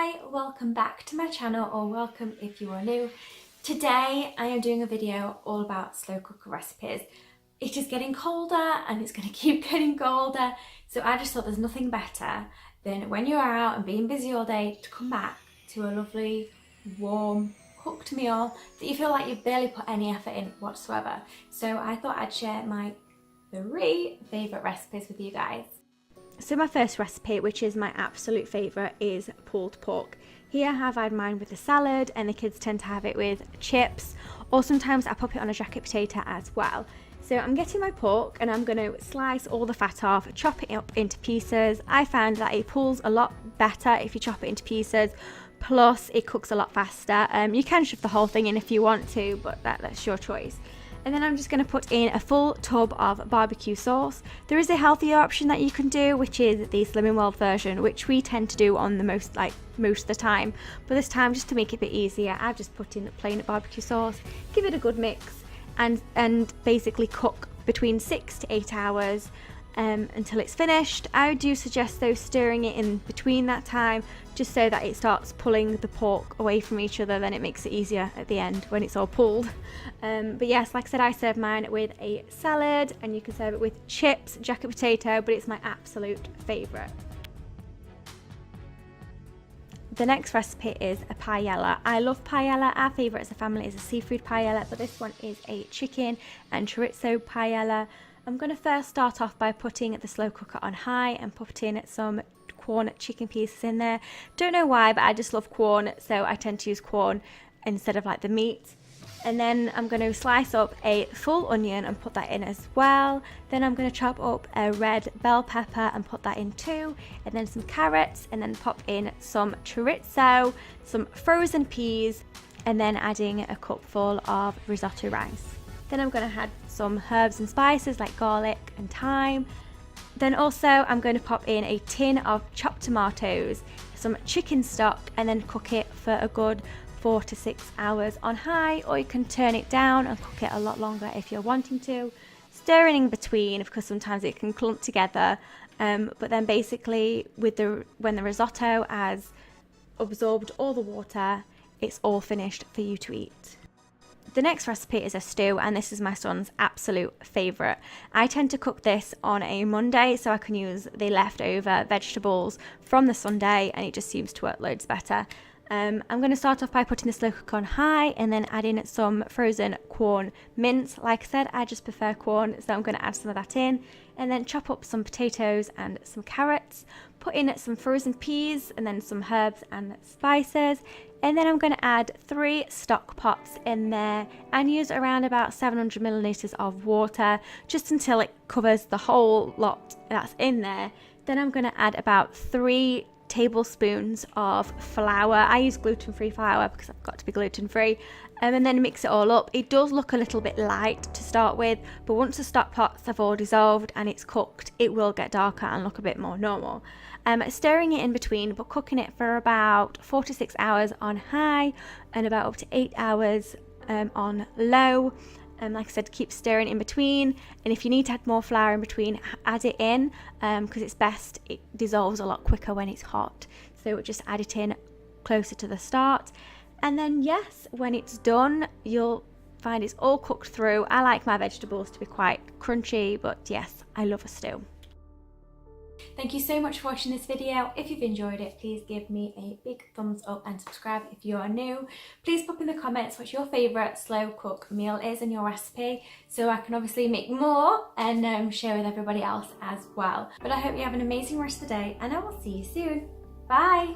Hi, welcome back to my channel, or welcome if you are new. Today I am doing a video all about slow cooker recipes. It is getting colder and it's going to keep getting colder, so I just thought there's nothing better than when you're out and being busy all day to come back to a lovely warm cooked meal that you feel like you've barely put any effort in whatsoever. So I thought I'd share my 3 favourite recipes with you guys. So my first recipe, which is my absolute favourite, is pulled pork. Here I have had mine with a salad, and the kids tend to have it with chips, or sometimes I pop it on a jacket potato as well. So I'm getting my pork and I'm going to slice all the fat off, chop it up into pieces. I found that it pulls a lot better if you chop it into pieces, plus it cooks a lot faster. You can shove the whole thing in if you want to, but that's your choice. And then I'm just going to put in a full tub of barbecue sauce. There is a healthier option that you can do, which is the Slimming World version, which we tend to do on the most of the time. But this time, just to make it a bit easier, I've just put in plain barbecue sauce, give it a good mix, and basically cook between 6 to 8 hours until it's finished. I do suggest though stirring it in between that time, just so that it starts pulling the pork away from each other. Then it makes it easier at the end when it's all pulled. But yes, like I said, I serve mine with a salad, and you can serve it with chips, jacket potato, but it's my absolute favourite. The next recipe is a paella. I love paella. Our favourite as a family is a seafood paella, but this one is a chicken and chorizo paella. I'm going to first start off by putting the slow cooker on high and putting some Quorn chicken pieces in there. Don't know why, but I just love Quorn, so I tend to use Quorn instead of the meat. And then I'm going to slice up a full onion and put that in as well. Then I'm going to chop up a red bell pepper and put that in too, and then some carrots, and then pop in some chorizo, some frozen peas, and then adding a cupful of risotto rice. Then I'm going to add some herbs and spices like garlic and thyme. Then also I'm going to pop in a tin of chopped tomatoes, some chicken stock, and then cook it for a good 4 to 6 hours on high, or you can turn it down and cook it a lot longer if you're wanting to. Stirring in between, because sometimes it can clump together, but then basically when the risotto has absorbed all the water, it's all finished for you to eat. The next recipe is a stew, and this is my son's absolute favourite. I tend to cook this on a Monday, so I can use the leftover vegetables from the Sunday, and it just seems to work loads better. I'm going to start off by putting the slow cooker on high, and then add in some frozen Quorn mince. Like I said, I just prefer Quorn, so I'm going to add some of that in, and then chop up some potatoes and some carrots, put in some frozen peas, and then some herbs and spices. And then I'm going to add 3 stock pots in there and use around about 700 millilitres of water, just until it covers the whole lot that's in there. Then I'm going to add about 3 tablespoons of flour. I use gluten-free flour because I've got to be gluten-free, and then mix it all up. It does look a little bit light to start with, but once the stock pots have all dissolved and it's cooked, it will get darker and look a bit more normal. Stirring it in between, but cooking it for about 4 to 6 hours on high and about up to 8 hours on low. Like I said, keep stirring in between, and if you need to add more flour in between, add it in, because it's best, it dissolves a lot quicker when it's hot, so just add it in closer to the start. And then yes, when it's done, you'll find it's all cooked through. I like my vegetables to be quite crunchy, but yes, I love a stew. Thank you so much for watching this video. If you've enjoyed it, please give me a big thumbs up and subscribe if you are new. Please pop in the comments what your favourite slow cook meal is in your recipe, so I can obviously make more and share with everybody else as well. But I hope you have an amazing rest of the day, and I will see you soon. Bye!